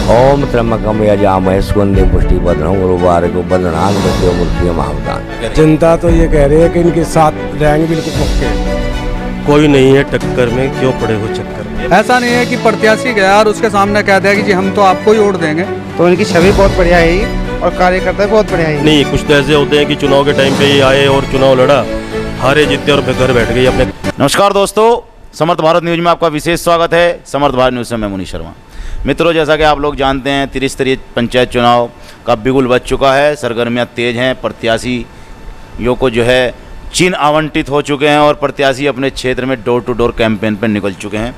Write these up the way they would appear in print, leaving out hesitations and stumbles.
ओम त्र्यंबकम यजामहे सुगंधिं पुष्टिवर्धनम् उर्वारुकं बंधनान् मृत्युर्मुक्षीयमामृतात्। जनता तो ये कह रही है कि इनके साथ रहेंगे बिल्कुल पक्के। कोई नहीं है टक्कर में, क्यों पड़े हो चक्कर में। ऐसा नहीं है कि प्रत्याशी गया और उसके सामने कह दिया कि जी हम तो आपको ही वोट देंगे। तो इनकी छवि बहुत बढ़िया है और कार्यकर्ता बहुत बढ़िया है। नहीं, कुछ तो ऐसे होते हैं कि चुनाव के टाइम पे ये आए और चुनाव लड़ा, हारे जीते और घर बैठ गए अपने। नमस्कार दोस्तों, समर्थ भारत न्यूज में आपका विशेष स्वागत है। समर्थ भारत न्यूज से मैं मुनीश शर्मा। मित्रों, जैसा कि आप लोग जानते हैं, त्रिस्तरीय पंचायत चुनाव का बिगुल बज चुका है। सरगर्मियां तेज हैं। प्रत्याशियों को जो है चिन्ह आवंटित हो चुके हैं और प्रत्याशी अपने क्षेत्र में डोर टू डोर कैंपेन पर निकल चुके हैं।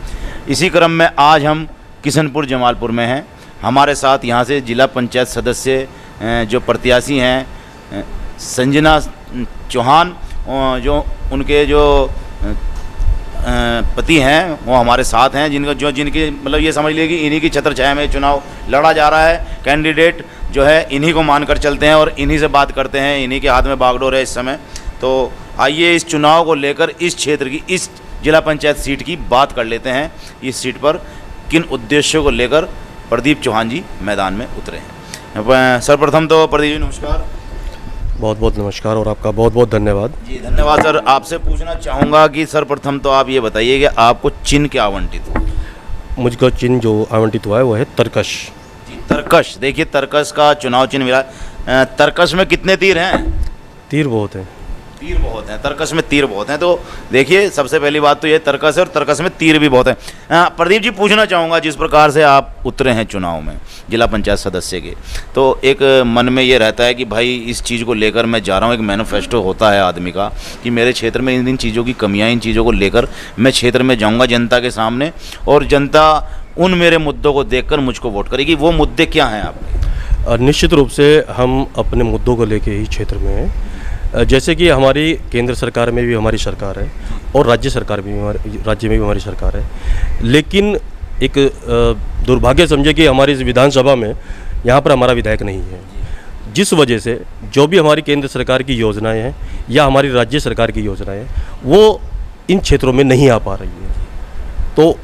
इसी क्रम में आज हम किशनपुर जमालपुर में हैं। हमारे साथ यहाँ से जिला पंचायत सदस्य जो प्रत्याशी हैं संजना चौहान, जो उनके जो पति हैं वो हमारे साथ हैं, जिनकी मतलब ये समझ लीजिए कि इन्हीं की छत्रछाया में चुनाव लड़ा जा रहा है। कैंडिडेट जो है इन्हीं को मानकर चलते हैं और इन्हीं से बात करते हैं। इन्हीं के हाथ में बागडोर है इस समय। तो आइए इस चुनाव को लेकर इस क्षेत्र की, इस जिला पंचायत सीट की बात कर लेते हैं। इस सीट पर किन उद्देश्यों को लेकर प्रदीप चौहान जी मैदान में उतरे हैं। सर्वप्रथम तो प्रदीप जी नमस्कार। बहुत बहुत नमस्कार और आपका बहुत बहुत धन्यवाद। जी धन्यवाद सर। आपसे पूछना चाहूँगा कि सर्वप्रथम तो आप ये बताइए कि आपको चिन्ह क्या आवंटित हुआ? मुझको चिन्ह जो आवंटित हुआ है वो है तरकश। जी तरकश। देखिए तरकश का चुनाव चिन्ह मिला। तरकश में कितने तीर हैं? तीर बहुत है। तीर बहुत हैं। तरकश में तीर बहुत हैं। तो देखिए सबसे पहली बात तो ये तरकश है और तरकश में तीर भी बहुत हैं। प्रदीप जी पूछना चाहूँगा, जिस प्रकार से आप उतरे हैं चुनाव में जिला पंचायत सदस्य के, तो एक मन में ये रहता है कि भाई इस चीज़ को लेकर मैं जा रहा हूँ। एक मैनिफेस्टो होता है आदमी का कि मेरे क्षेत्र में इन चीज़ों की कमियाँ, इन चीज़ों को लेकर मैं क्षेत्र में जाऊँगा जनता के सामने और जनता उन मेरे मुद्दों को देखकर मुझको वोट करेगी। वो मुद्दे क्या हैं आपके? निश्चित रूप से हम अपने मुद्दों को लेके ही क्षेत्र में हैं। जैसे कि हमारी केंद्र सरकार में भी हमारी सरकार है और राज्य में भी हमारी सरकार है, लेकिन एक दुर्भाग्य समझे कि हमारी इस विधानसभा में यहाँ पर हमारा विधायक नहीं है, जिस वजह से जो भी हमारी केंद्र सरकार की योजनाएं हैं या हमारी राज्य सरकार की योजनाएं हैं वो इन क्षेत्रों में नहीं आ पा रही है। तो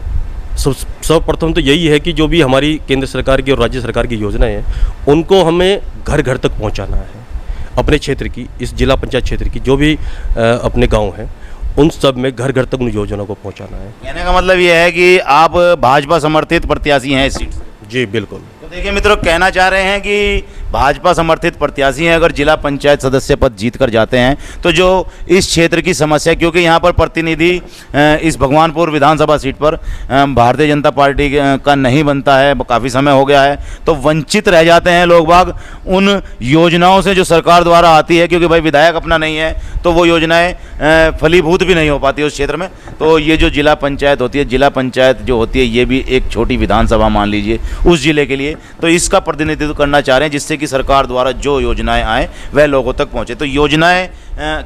सर्वप्रथम तो यही है कि जो भी हमारी केंद्र सरकार की और राज्य सरकार की योजनाएं हैं उनको हमें घर घर तक पहुँचाना है। अपने क्षेत्र की, इस जिला पंचायत क्षेत्र की जो भी अपने गांव हैं उन सब में घर घर तक उन योजनाओं को पहुंचाना है। कहने का मतलब ये है कि आप भाजपा समर्थित प्रत्याशी हैं इस सीट से? जी बिल्कुल। तो देखिए मित्रों, कहना चाह रहे हैं कि भाजपा समर्थित प्रत्याशी हैं। अगर जिला पंचायत सदस्य पद जीत कर जाते हैं तो जो इस क्षेत्र की समस्या, क्योंकि यहाँ पर प्रतिनिधि इस भगवानपुर विधानसभा सीट पर भारतीय जनता पार्टी का नहीं बनता है, काफ़ी समय हो गया है, तो वंचित रह जाते हैं लोग बाग उन योजनाओं से जो सरकार द्वारा आती है, क्योंकि भाई विधायक अपना नहीं है तो वो योजनाएं फलीभूत भी नहीं हो पाती उस क्षेत्र में। तो ये जो जिला पंचायत होती है, जिला पंचायत जो होती है ये भी एक छोटी विधानसभा मान लीजिए उस जिले के लिए, तो इसका प्रतिनिधित्व करना चाह रहे हैं जिससे कि सरकार द्वारा जो योजनाएं आए वह लोगों तक पहुंचे। तो योजनाएं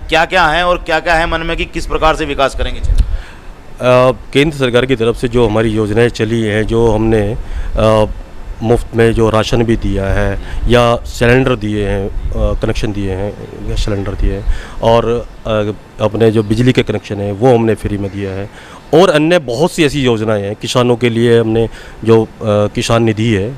क्या क्या हैं और क्या क्या है मन में कि किस प्रकार से विकास करेंगे? केंद्र सरकार की तरफ से जो हमारी योजनाएं चली हैं, जो हमने मुफ्त में जो राशन भी दिया है या सिलेंडर दिए हैं, कनेक्शन दिए हैं, गैस सिलेंडर दिए हैं, और अपने जो बिजली के कनेक्शन है वो हमने फ्री में दिया है, और अन्य बहुत सी ऐसी योजनाएं हैं। किसानों के लिए हमने जो किसान निधि है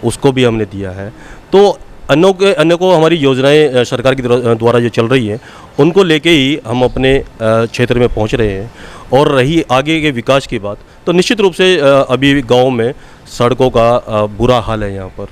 उसको भी हमने दिया है। तो अन्य को हमारी योजनाएं सरकार की द्वारा जो चल रही हैं उनको लेके ही हम अपने क्षेत्र में पहुंच रहे हैं। और रही आगे के विकास की बात, तो निश्चित रूप से अभी गांव में सड़कों का बुरा हाल है यहाँ पर,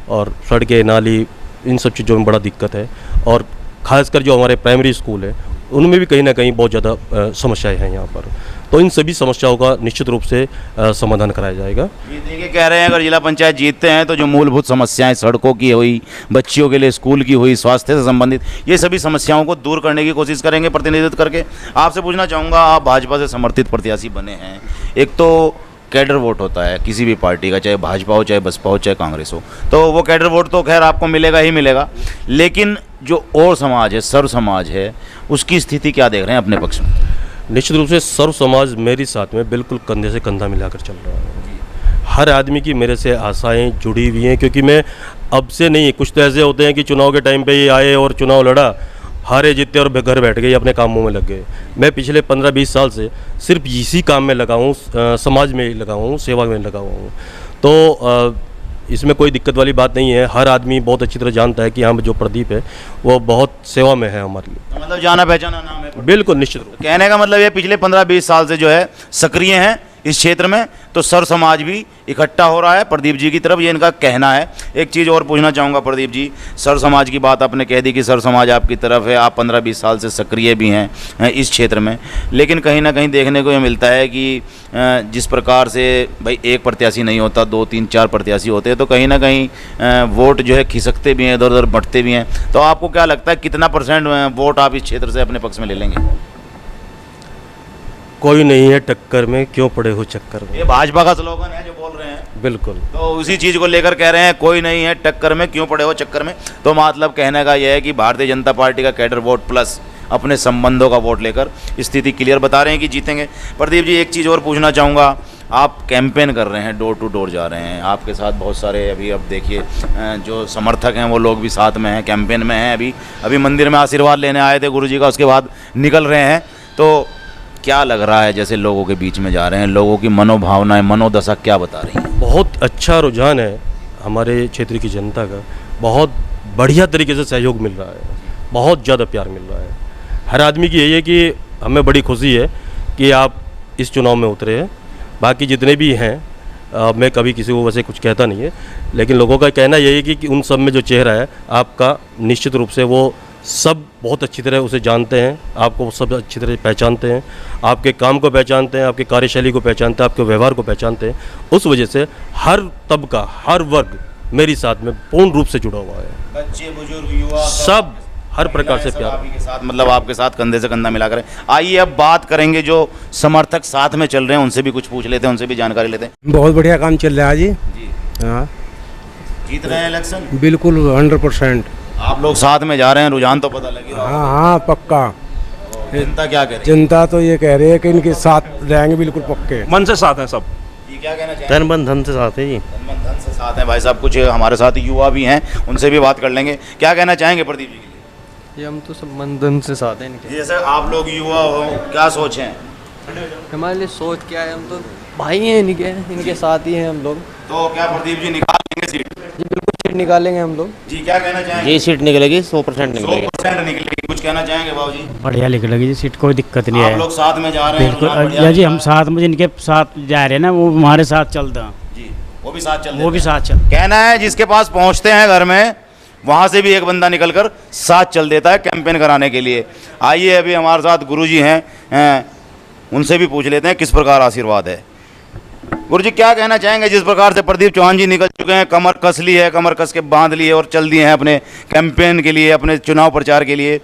और सड़कें, नाली, इन सब चीज़ों में बड़ा दिक्कत है। और ख़ासकर जो हमारे प्राइमरी स्कूल है उनमें भी कहीं ना कहीं बहुत ज़्यादा समस्याएं हैं यहाँ पर। तो इन सभी समस्याओं का निश्चित रूप से समाधान कराया जाएगा। ये देखिए कह रहे हैं अगर जिला पंचायत जीतते हैं तो जो मूलभूत समस्याएं सड़कों की हुई, बच्चियों के लिए स्कूल की हुई, स्वास्थ्य से संबंधित, ये सभी समस्याओं को दूर करने की कोशिश करेंगे प्रतिनिधित्व करके। आपसे पूछना चाहूँगा, आप भाजपा से समर्थित प्रत्याशी बने हैं। एक तो कैडर वोट होता है किसी भी पार्टी का, चाहे भाजपा हो, चाहे बसपा हो, चाहे कांग्रेस हो, तो वो कैडर वोट तो खैर आपको मिलेगा ही मिलेगा, लेकिन जो और समाज है, सर्व समाज है, उसकी स्थिति क्या देख रहे हैं अपने पक्ष में? निश्चित रूप से सर्व समाज मेरे साथ में बिल्कुल कंधे से कंधा मिलाकर चल रहा है। हर आदमी की मेरे से आशाएं जुड़ी हुई हैं, क्योंकि मैं अब से नहीं, कुछ तो ऐसे होते हैं कि चुनाव के टाइम पे ये आए और चुनाव लड़ा, हारे जीते और घर बैठ गए, अपने कामों में लग गए। मैं पिछले 15-20 साल से सिर्फ इसी काम में लगा हूँ, समाज में लगा हूँ, सेवा में लगा हुआ हूँ। तो इसमें कोई दिक्कत वाली बात नहीं है। हर आदमी बहुत अच्छी तरह जानता है कि यहाँ जो प्रदीप है वो बहुत सेवा में है हमारे लिए। मतलब जाना पहचाना नाम है। बिल्कुल निश्चित रूप कहने का मतलब ये पिछले 15-20 साल से जो है सक्रिय हैं इस क्षेत्र में, तो सर्व समाज भी इकट्ठा हो रहा है प्रदीप जी की तरफ, ये इनका कहना है। एक चीज़ और पूछना चाहूँगा प्रदीप जी, सर्व समाज की बात आपने कह दी कि सर्व समाज आपकी तरफ है, आप 15-20 साल से सक्रिय भी हैं इस क्षेत्र में, लेकिन कहीं ना कहीं देखने को ये मिलता है कि जिस प्रकार से भाई एक प्रत्याशी नहीं होता, 2, 3, 4 प्रत्याशी होते हैं, तो कहीं ना कहीं वोट जो है खिसकते भी हैं, इधर उधर बंटते भी हैं। तो आपको क्या लगता है कितना % वोट आप इस क्षेत्र से अपने पक्ष में ले लेंगे? कोई नहीं है टक्कर में, क्यों पड़े हो चक्कर में। ये भाजपा का स्लोगन है जो बोल रहे हैं। बिल्कुल। तो उसी चीज़ को लेकर कह रहे हैं कोई नहीं है टक्कर में, क्यों पड़े हो चक्कर में। तो मतलब कहने का यह है कि भारतीय जनता पार्टी का कैडर वोट प्लस अपने संबंधों का वोट लेकर स्थिति क्लियर बता रहे हैं कि जीतेंगे। प्रदीप जी एक चीज़ और पूछना चाहूँगा, आप कैंपेन कर रहे हैं, डोर टू डोर जा रहे हैं, आपके साथ बहुत सारे अभी अब देखिए जो समर्थक हैं वो लोग भी साथ में हैं, कैंपेन में हैं। अभी मंदिर में आशीर्वाद लेने आए थे गुरुजी का, उसके बाद निकल रहे हैं। तो क्या लग रहा है जैसे लोगों के बीच में जा रहे हैं, लोगों की मनोभावनाएं, मनोदशा क्या बता रही है? बहुत अच्छा रुझान है हमारे क्षेत्र की जनता का, बहुत बढ़िया तरीके से सहयोग मिल रहा है, बहुत ज़्यादा प्यार मिल रहा है। हर आदमी की यही है कि हमें बड़ी खुशी है कि आप इस चुनाव में उतरे हैं। बाकी जितने भी हैं मैं कभी किसी को वैसे कुछ कहता नहीं है, लेकिन लोगों का कहना यही है कि उन सब में जो चेहरा है आपका, निश्चित रूप से वो सब बहुत अच्छी तरह उसे जानते हैं, आपको सब अच्छी तरह पहचानते हैं, आपके काम को पहचानते हैं, आपकी कार्यशैली को पहचानते हैं, आपके व्यवहार को पहचानते हैं। उस वजह से हर तबका, हर वर्ग मेरी साथ में पूर्ण रूप से जुड़ा हुआ है। बच्चे, बुजुर्ग, युवा सब हर प्रकार से प्यार आपके साथ, मतलब आपके साथ कंधे से कंधा मिलाकर। आइए अब बात करेंगे जो समर्थक साथ में चल रहे हैं, उनसे भी कुछ पूछ लेते हैं, उनसे भी जानकारी लेते हैं। बहुत बढ़िया काम चल रहा है जी। हाँ जीत रहे हैं इलेक्शन बिल्कुल 100%। आप लोग साथ में जा रहे हैं, रुझान तो पता लगे। हाँ पक्का। जनता क्या कह रही है? जनता तो ये कह रही है कि इनके साथ रहेंगे बिल्कुल पक्के। मन से साथ हैं सब। जी क्या कहना चाहिए? तन मन धन से साथ है जी। तन मन धन से साथ हैं भाई साहब। कुछ हमारे साथ युवा भी हैं, उनसे भी बात कर लेंगे। क्या कहना चाहेंगे प्रदीप जी के लिए? ये हम तो सब मन धन से साथ हैं इनके। जैसे आप लोग युवा हो, क्या सोच है? हमारे लिए सोच क्या है, हम तो भाई हैं इनके साथ ही हैं हम लोग। तो क्या प्रदीप जी निकाल लेंगे सीट? जी बिल्कुल सीट निकालेंगे हम लोग। जी क्या कहना चाहेंगे? ये सीट निकलेगी 100% निकलेगी। 100% निकलेगी। कुछ कहना चाहेंगे बाबू जी? बढ़िया निकलेगी जी सीट, कोई दिक्कत नहीं आप है। लोग साथ में जा रहे हैं, बिल्कुल रुझान बढ़िया या जी, है? हम साथ में जिनके साथ जा रहे हैं ना वो हमारे साथ चलते हैं, जी वो भी साथ चल वो भी देते हैं। साथ चल। कहना है जिसके पास पहुंचते हैं घर में, वहां से भी एक बंदा निकलकर साथ चल देता है कैंपेन कराने के लिए। आइए अभी हमारे साथ गुरुजी हैं, उनसे भी पूछ लेते हैं किस प्रकार आशीर्वाद है। गुरुजी क्या कहना चाहेंगे जिस प्रकार से प्रदीप चौहान जी निकल चुके हैं, कमर कस ली है, कमर कस के बांध लिए और चल दिए हैं अपने कैंपेन के लिए, अपने चुनाव प्रचार के लिए,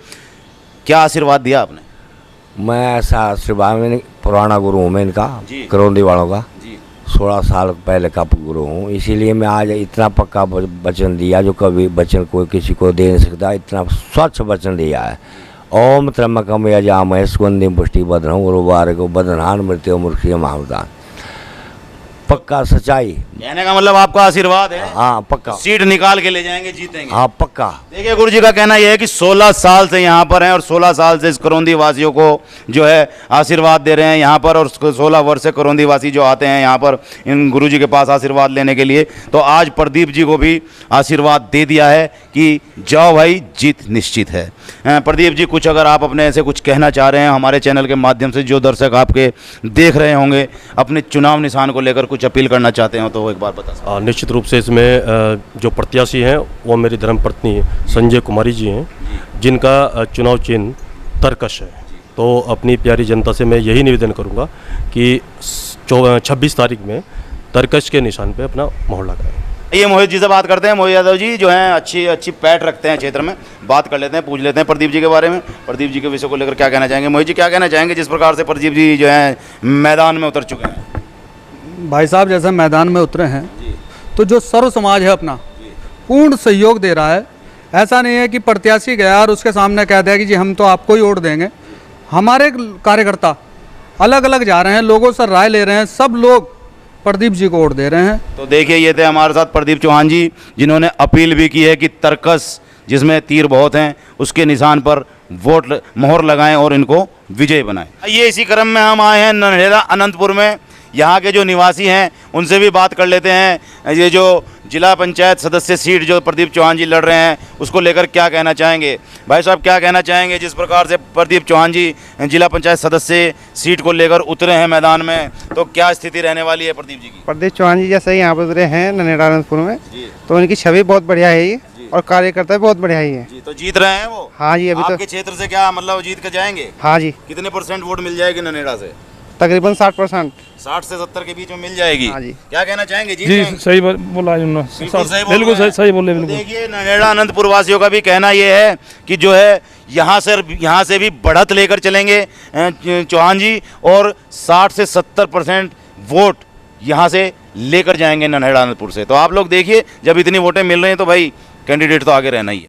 क्या आशीर्वाद दिया आपने? मैं ऐसा आशीर्वाद में पुराना गुरु हूँ मैं इनका, जी। करौंदी वालों का, जी 16 साल पहले का गुरु हूँ। इसीलिए मैं आज इतना पक्का वचन दिया जो कभी वचन कोई किसी को दे नहीं सकता, इतना स्वच्छ वचन दिया है। ओम त्र्यंबकम यजामहे सुगंधिं पुष्टिवर्धनम् उर्वारुकमिव बन्धनान् मृत्योर्मुक्षीयमामृतात् महावदान। पक्का सच्चाई। कहने का मतलब आपका आशीर्वाद है? हाँ पक्का। सीट निकाल के ले जाएंगे, जीतेंगे। हाँ पक्का। देखिए गुरु जी का कहना यह है कि 16 साल से यहाँ पर हैं और 16 साल से इस करौंदी वासियों को जो है आशीर्वाद दे रहे हैं यहाँ पर, और 16 वर्ष से करौंदी वासी जो आते हैं यहाँ पर इन गुरु जी के पास आशीर्वाद लेने के लिए, तो आज प्रदीप जी को भी आशीर्वाद दे दिया है कि जाओ भाई जीत निश्चित है। प्रदीप जी कुछ अगर आप अपने ऐसे कुछ कहना चाह रहे हैं हमारे चैनल के माध्यम से, जो दर्शक आपके देख रहे होंगे, अपने चुनाव निशान को लेकर कुछ अपील करना चाहते हो तो वो एक बार बता सकते हैं? निश्चित रूप से इसमें जो प्रत्याशी हैं वो मेरी धर्मपत्नी संजय कुमारी जी हैं, जिनका चुनाव चिन्ह तरकश है। तो अपनी प्यारी जनता से मैं यही निवेदन करूंगा कि 26 तारीख में तरकश के निशान पे अपना मोहर लगाएं। ये मोहित जी से बात करते हैं। मोहित यादव जी जो हैं अच्छी पैठ रखते हैं क्षेत्र में, बात कर लेते हैं, पूछ लेते हैं प्रदीप जी के बारे में। प्रदीप जी के विषय को लेकर क्या कहना चाहेंगे? मोहित जी क्या कहना चाहेंगे जिस प्रकार से प्रदीप जी जो है मैदान में उतर चुके हैं? भाई साहब जैसे मैदान में उतरे हैं तो जो सर्व समाज है अपना पूर्ण सहयोग दे रहा है। ऐसा नहीं है कि प्रत्याशी गया और उसके सामने कह दिया कि जी हम तो आपको ही वोट देंगे। हमारे कार्यकर्ता अलग अलग जा रहे हैं, लोगों से राय ले रहे हैं, सब लोग प्रदीप जी को वोट दे रहे हैं। तो देखिए ये थे हमारे साथ प्रदीप चौहान जी, जिन्होंने अपील भी की है कि तरकस जिसमें तीर बहुत हैं उसके निशान पर मोहर लगाएं और इनको विजयी बनाएं। ये इसी क्रम में हम आए हैं नन्हेरा अनंतपुर में। यहाँ के जो निवासी हैं उनसे भी बात कर लेते हैं। ये जो जिला पंचायत सदस्य सीट जो प्रदीप चौहान जी लड़ रहे हैं उसको लेकर क्या कहना चाहेंगे? भाई साहब क्या कहना चाहेंगे जिस प्रकार से प्रदीप चौहान जी जिला पंचायत सदस्य सीट को लेकर उतरे हैं मैदान में, तो क्या स्थिति रहने वाली है प्रदीप जी की? प्रदीप चौहान जी जैसे यहाँ पर उतरे हैं ननेड़ा अनंतपुर में, तो उनकी छवि बहुत बढ़िया है ये, और कार्यकर्ता भी बहुत बढ़िया ही है। जी, तो जीत रहे हैं वो? हाँ जी, अभी आपके क्षेत्र से क्या मतलब जीत कर जाएंगे? हाँ जी, कितने % वोट मिल जाएगी ननेड़ा से? तकरीबन 60%। 60 से 70 के बीच में मिल जाएगी। हाँ जी। क्या कहना चाहेंगे? जीत जी जाएंगे? सही बोला है उन्होंने, बिल्कुल सही बोल बिल्कुल रहे हैं। सही बोले तो बिल्कुल। देखिए ननेड़ा अनंतपुर वासियों का भी कहना ये है कि जो है यहाँ से भी बढ़त लेकर चलेंगे चौहान जी, और 60 से 70% वोट यहाँ से लेकर जाएंगे ननेड़ा अनंतपुर से। तो आप लोग देखिए, जब इतनी वोटें मिल रही हैं तो भाई कैंडिडेट तो आगे रहना ही है।